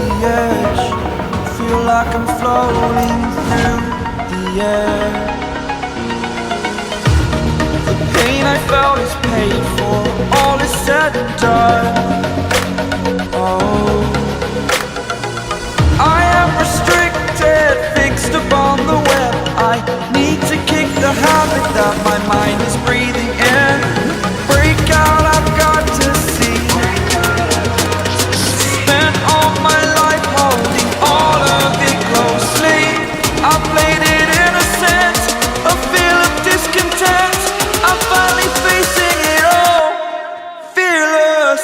the edge. Feel like I'm floating through the air. The pain I felt is paid for, all is said and done. Oh, I am restricted, fixed upon the web. I need to kick the habit that my mind is breathing in. Break out, I've got to see. Spent all my life holding all of it closely. I played it innocent, a feel of discontent. I'm finally facing it all, fearless.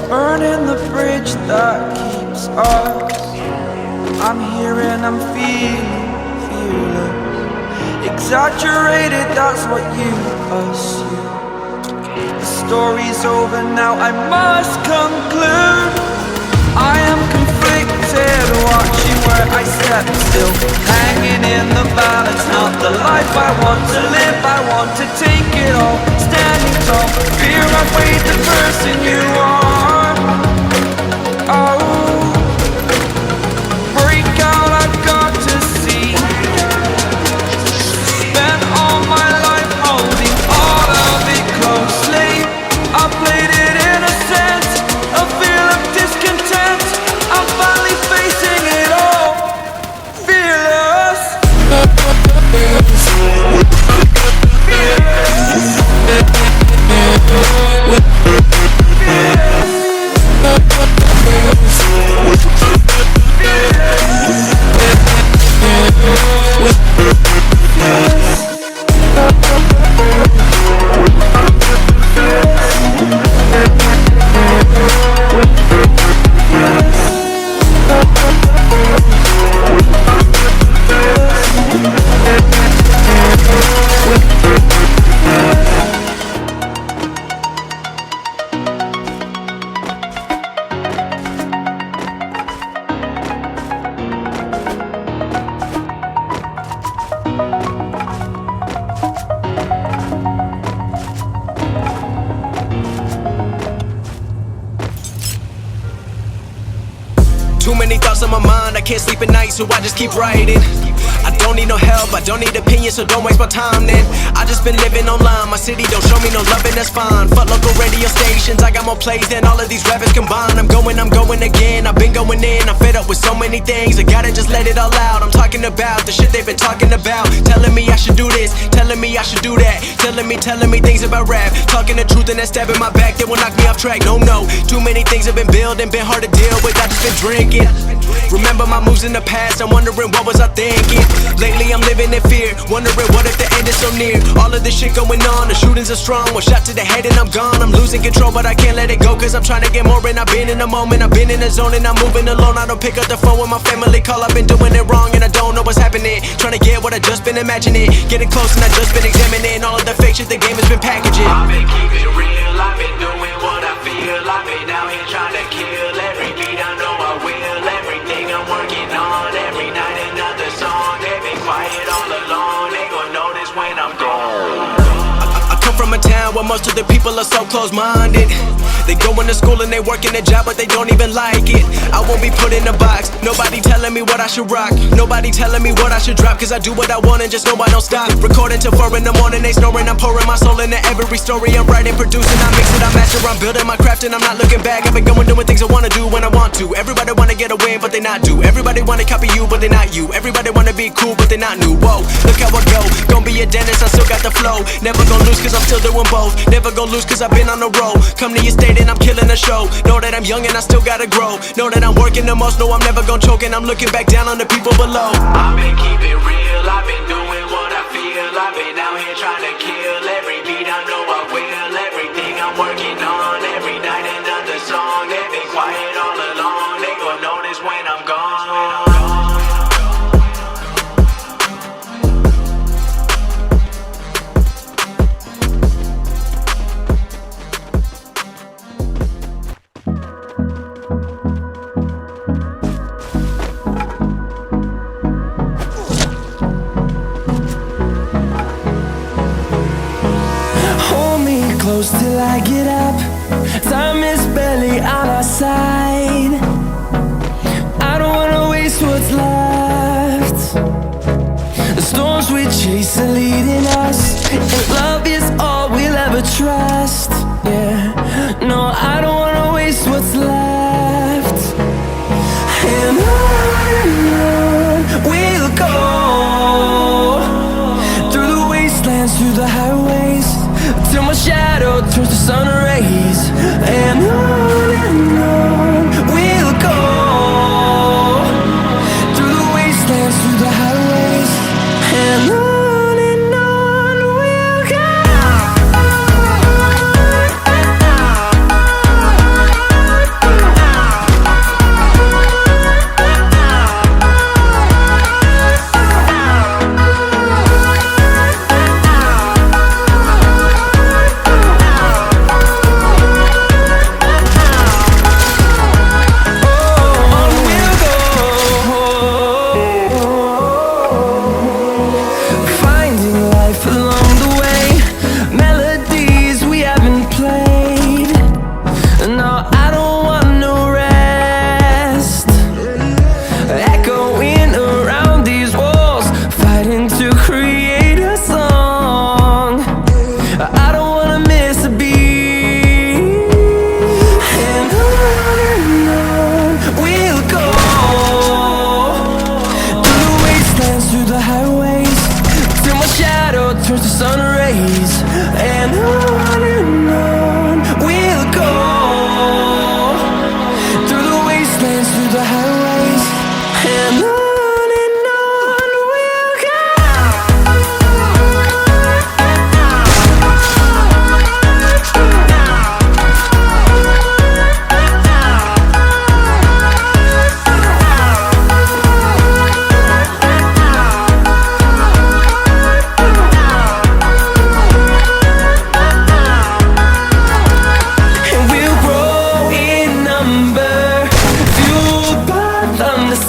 Burning the bridge that keeps us. I'm here and I'm feeling fearless. Exaggerated, that's what you assume. The story's over now, I must conclude. I am conflicted, watching where I step still, hanging in the balance. Not the life I want to live, I want to take it all. Standing tall, fear I've weighed the person you are. Oh, break out, I've got to see. Spent all my life holding all of it closely. I played it innocent, a feel of discontent. I'm finally facing it all, fearless. Too many thoughts on my mind, I can't sleep at night, so I just keep writing. I don't need no help, I don't need opinions, so don't waste my time then. I just been living online, my city don't show me no loving, that's fine. Fuck local radio stations, I got more plays than all of these rappers combined. I'm going again, I've been going in, I'm fed up with so many things. I gotta just let it all out, I'm talking about the shit they've been talking about. Telling me I should do this, telling me I should do that. Telling me things about rap. Talking the truth and that stab in my back, that will knock me off track. No, too many things have been building, been hard to deal with, I just been drinking. Remember my moves in the past, I'm wondering what was I thinking. Lately I'm living in fear, wondering what if the end is so near. All of this shit going on, the shootings are strong. One shot to the head and I'm gone. I'm losing control but I can't let it go, cause I'm trying to get more. And I've been in the moment, I've been in the zone, and I'm moving alone. I don't pick up the phone when my family call, I've been doing it wrong and I don't know what's happening. Trying to get what I just been imagining, getting close and I just been examining all of the fake shit the game has been packaging. I've been keeping real, I've been doing what I feel. I've been out here trying to kill every beat, I know I will. Everything I'm working on, every night another song. They've been quiet all along, they gon' notice when I'm gone. I come from a town where most of the people are so close-minded. They go into school and they work in a job but they don't even like it. I won't be put in a box, nobody telling me what I should rock. Nobody telling me what I should drop, cause I do what I want and just know I don't stop. Recording till 4 in the morning, they snoring. I'm pouring my soul into every story. I'm writing, producing, I mix it, I master. I'm building my craft and I'm not looking back. I've been going doing things I wanna do when I want to. Everybody wanna get a win but they not do. Everybody wanna copy you but they not you. Everybody wanna be cool but they not new. Whoa, look how I go, gonna be a dentist, I still got the flow. Never gonna lose cause I'm still doing both. Never gonna lose cause I've been on the road. Come to your state and I'm killing the show. Know that I'm young and I still gotta grow. Know that I'm working the most, know I'm never gonna choke. And I'm looking back down on the people below. I've been keeping real, I've been doing what I feel. I've been out here trying to kill every beat, I know I will. Everything I get up. Time is barely on our side. I don't wanna waste what's left. The storms we chase are leading us, and love is all we'll ever trust. Yeah, no, I don't wanna waste what's left. And on we'll go, through the wastelands, through the highways, till my shadow turns to sun rays. And on we'll go, through the wastelands, through the highways, and on we'll go. Turns to sun rays, and on we'll go, through the wastelands, through the highways, and on we'll go.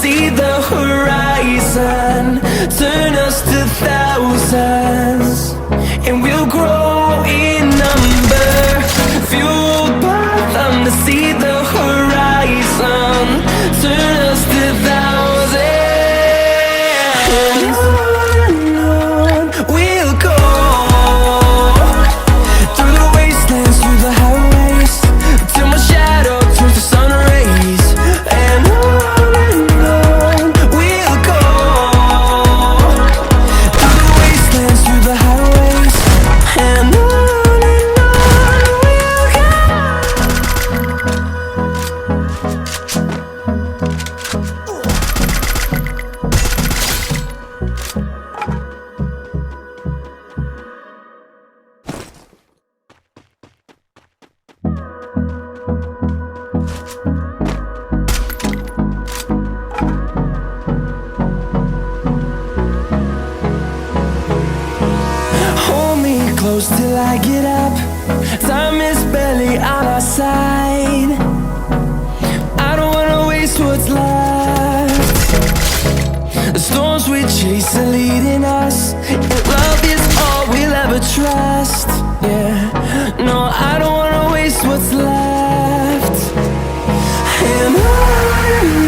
See the horizon, turn us to thousands, and we'll grow in number, fueled by them to see the horizon, turn us to thousands, and on we'll go, through the wastelands, through the highways, till my shadow turns to sun rays, and on close till I get up. Time is barely on our side. I don't wanna waste what's left. The storms we chase are leading us, and love is all we'll ever trust. Yeah, no, I don't wanna waste what's left. And on